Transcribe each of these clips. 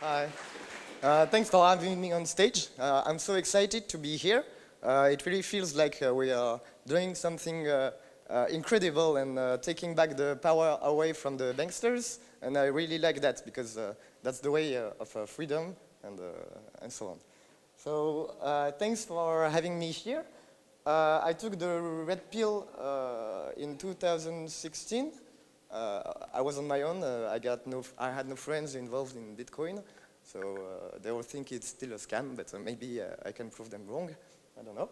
Hi. Thanks for having me on stage. I'm so excited to be here. It really feels like we are doing something incredible and taking back the power away from the banksters. And I really like that because that's the way of freedom and so on. So thanks for having me here. I took the red pill in 2016. I was on my own. I had no friends involved in Bitcoin, so they will think it's still a scam. But maybe I can prove them wrong. I don't know.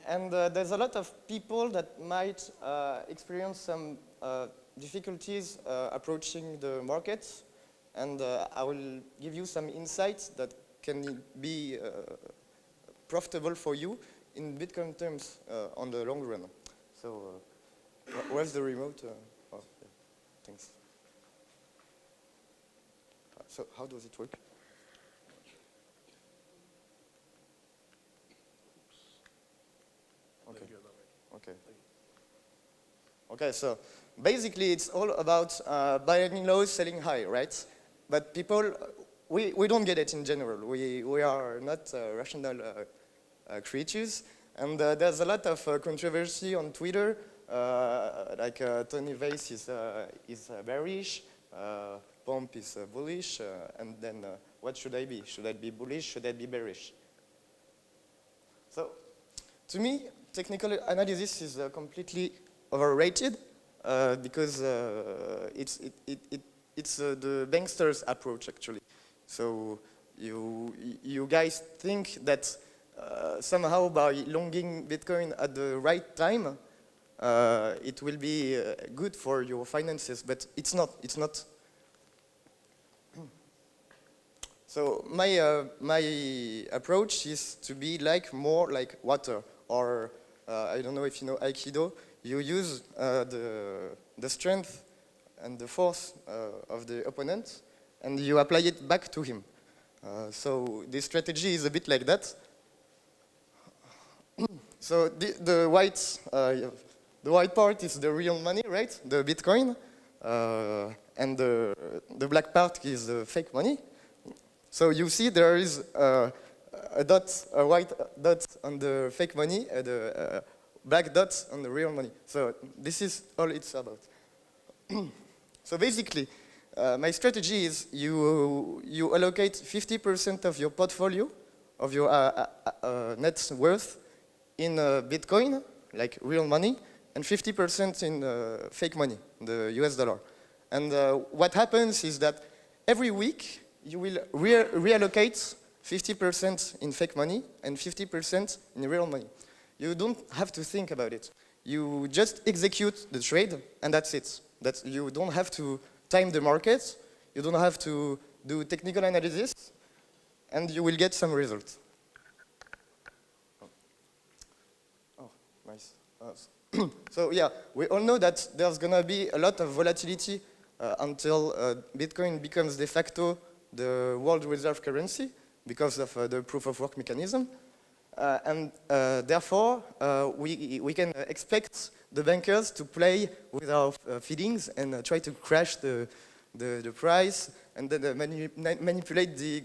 And there's a lot of people that might experience some difficulties approaching the markets, and I will give you some insights that can be profitable for you in Bitcoin terms on the long run. So, where's the remote? Oh, yeah. Thanks. So, how does it work? Okay. Okay. Okay. So, basically, it's all about buying low, selling high, right? But people, we don't get it in general. We are not rational creatures. And there's a lot of controversy on Twitter, like Tony Vase is bearish, Pomp is bullish, and then what should I be? Should I be bullish? Should I be bearish? So, to me, technical analysis is completely overrated because it's the banksters' approach, actually. So, you guys think that somehow by longing Bitcoin at the right time, it will be good for your finances, but it's not. It's not. So my approach is to be more like water, or I don't know if you know Aikido. You use the strength and the force of the opponent, and you apply it back to him. So this strategy is a bit like that. So the white part is the real money, right? The Bitcoin, and the black part is the fake money. So you see there is a white dot on the fake money, and a black dot on the real money. So this is all it's about. So basically, my strategy is you allocate 50% of your portfolio, of your net worth, in Bitcoin, like real money, and 50% in fake money, the US dollar. And what happens is that every week you will reallocate 50% in fake money and 50% in real money. You don't have to think about it. You just execute the trade, and that's it. You don't have to time the market, you don't have to do technical analysis, and you will get some results. Nice. So yeah, we all know that there's gonna be a lot of volatility until Bitcoin becomes de facto the world reserve currency because of the proof of work mechanism. And therefore, we can expect the bankers to play with our feelings and try to crash the price and then manipulate the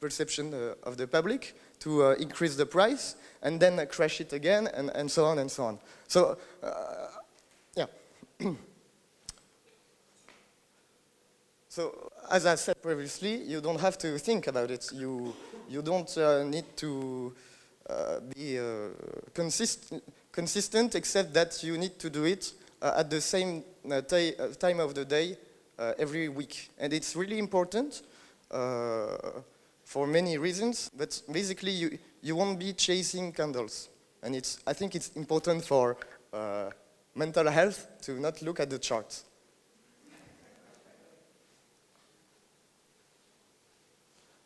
perception of the public to increase the price and then crash it again and so on and so on. So, yeah. So, as I said previously, you don't have to think about it. You don't need to be consistent, except that you need to do it at the same time of the day every week. And it's really important for many reasons, but basically you won't be chasing candles. And I think it's important for mental health to not look at the charts.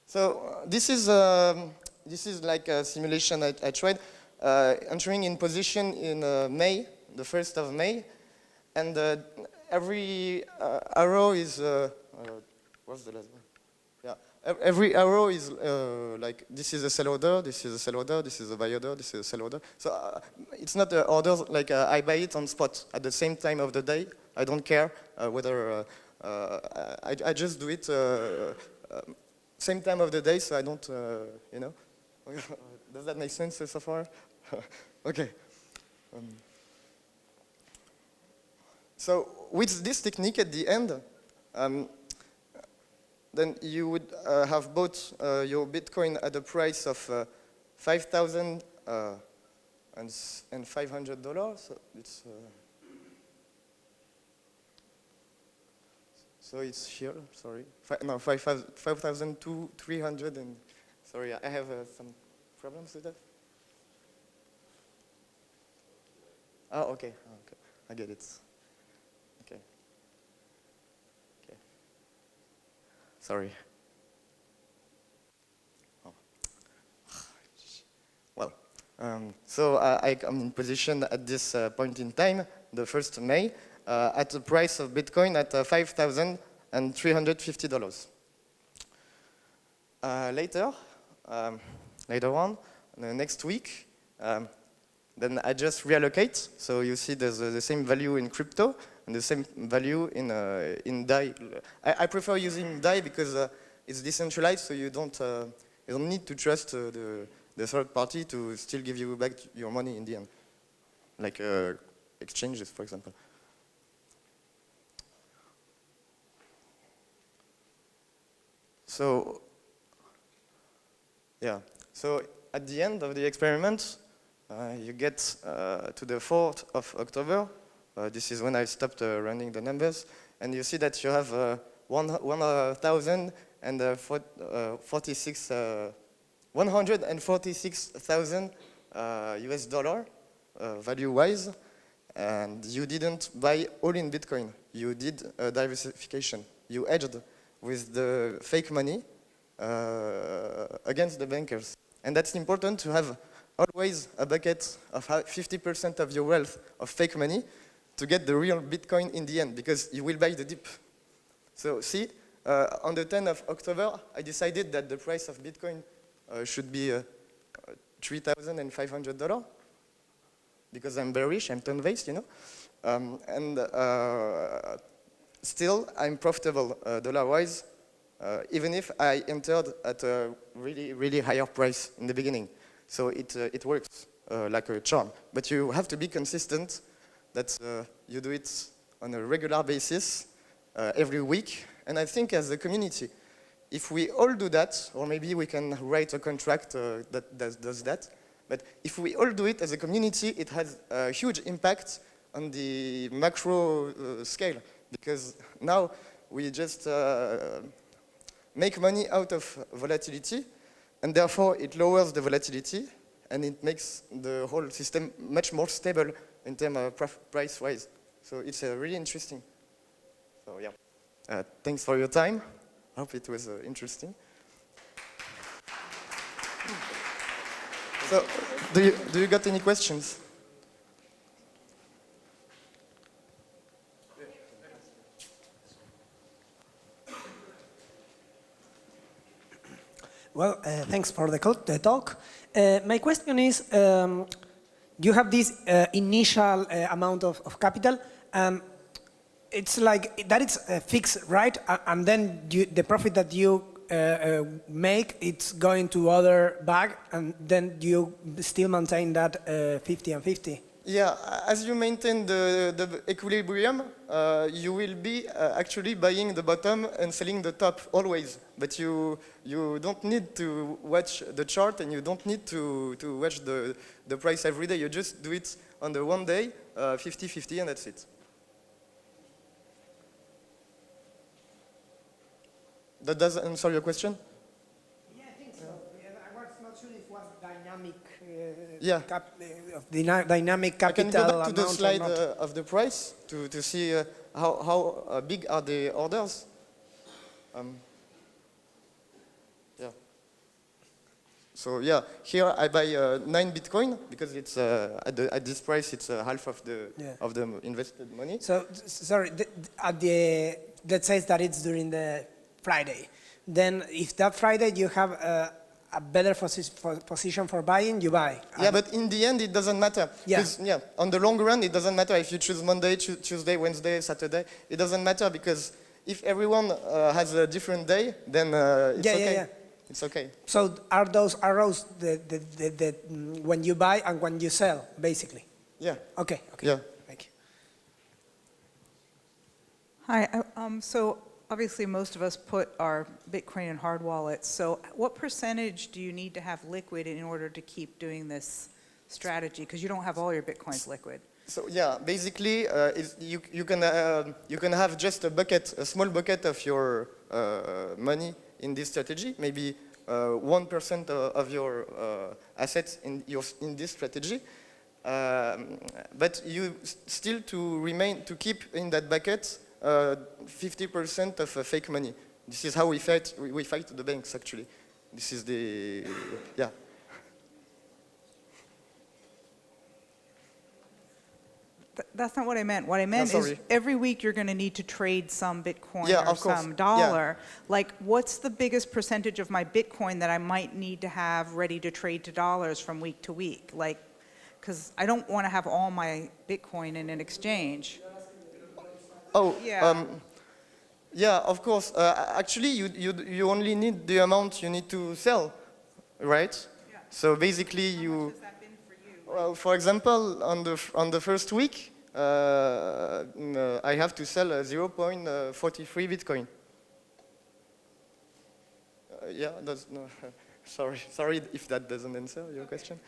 So this is like a simulation I tried, entering in position in May, the 1st of May, and every arrow is, what's the last one? Yeah, every arrow is like, this is a sell order, this is a sell order, this is a buy order, this is a sell order. So it's not the orders like I buy it on spot at the same time of the day. I don't care whether I just do it same time of the day, so I don't, you know. Does that make sense so far? Okay. So with this technique at the end, then you would have bought your Bitcoin at a price of $5,500. So it's so it's here. Sorry, 5,300. And sorry, I have some problems with that. Oh, okay. Okay, I get it. Okay. Okay. Sorry. Oh. Well, so I'm in position at this point in time, the 1st May, at the price of Bitcoin at $5,350. Later on, next week, then I just reallocate. So you see there's the same value in crypto and the same value in DAI. I prefer using DAI because it's decentralized, so you don't need to trust the third party to still give you back your money in the end, like exchanges, for example. So, yeah. So at the end of the experiment, you get to the 4th of October. This is when I stopped running the numbers. And you see that you have 146,000 US dollar value-wise. And you didn't buy all in Bitcoin. You did diversification. You hedged with the fake money against the bankers. And that's important to have always a bucket of 50% of your wealth of fake money to get the real Bitcoin in the end, because you will buy the dip. So see, on the 10th of October, I decided that the price of Bitcoin should be $3,500, because I'm bearish, I'm turn-based, you know. Still, I'm profitable dollar-wise, even if I entered at a really, really higher price in the beginning. So it works like a charm. But you have to be consistent, that you do it on a regular basis, every week. And I think as a community, if we all do that, or maybe we can write a contract that does that, but if we all do it as a community, it has a huge impact on the macro scale. Because now we just make money out of volatility, and therefore it lowers the volatility, and it makes the whole system much more stable in terms of price-wise. So it's really interesting. So yeah, thanks for your time. I hope it was interesting. So, do you got any questions? Well, thanks for the talk. My question is, you have this initial amount of capital. It's like that it's fixed, right? And then the profit that you make, it's going to other bag, and then you still maintain that 50 and 50. Yeah, as you maintain the equilibrium, you will be actually buying the bottom and selling the top always. But you don't need to watch the chart, and you don't need to watch the price every day. You just do it on the one day, 50-50, and that's it. That does answer your question? Yeah, I think so. I was not sure if it was dynamic. Yeah. Dynamic capital. I can go back to the slide amount of the price to see how big are the orders. Yeah. So yeah, here I buy 9 Bitcoin because it's at this price it's half of the invested money. So sorry, let's say that it's during the Friday. Then if that Friday you have a better position for buying, you buy. Yeah, but in the end, it doesn't matter. Yeah. Yeah, on the long run, it doesn't matter if you choose Monday, Tuesday, Wednesday, Saturday. It doesn't matter because if everyone has a different day, then it's Yeah, okay. yeah. It's okay. So are those arrows when you buy and when you sell, basically? Yeah. Okay, okay. Yeah. Thank you. Hi, so obviously most of us put our Bitcoin in hard wallets. So what percentage do you need to have liquid in order to keep doing this strategy? Because you don't have all your Bitcoins liquid. So yeah, basically, you can have just a bucket, a small bucket of your money in this strategy, maybe 1% of your assets in this strategy. But you still to keep in that bucket 50% of fake money. This is how we fight the banks, actually. This is yeah. That's not what I meant. What I meant is every week you're going to need to trade some Bitcoin or some dollar. Yeah. Like, what's the biggest percentage of my Bitcoin that I might need to have ready to trade to dollars from week to week? Like, because I don't want to have all my Bitcoin in an exchange. Oh, yeah. Yeah, of course. Actually, you only need the amount you need to sell, right? Yeah. So basically, How much has that been for you? Well, for example, on the first week, I have to sell 0.43 Bitcoin. Yeah, that's no. Sorry if that doesn't answer your question.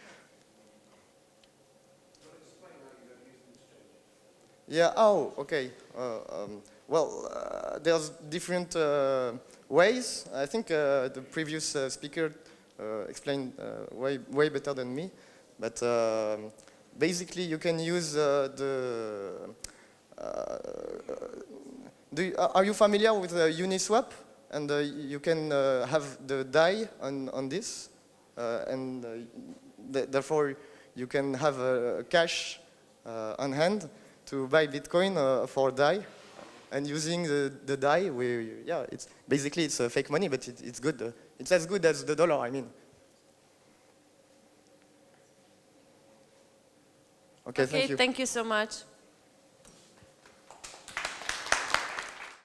Yeah. Oh, okay. Well, there's different ways. I think the previous speaker explained way better than me. But basically, you can use are you familiar with Uniswap? And you can have the DAI on this, and therefore you can have cash on hand to buy Bitcoin for DAI. And using the DAI, it's basically it's fake money, but it's good. It's as good as the dollar, I mean. Okay, thank you. Thank you so much.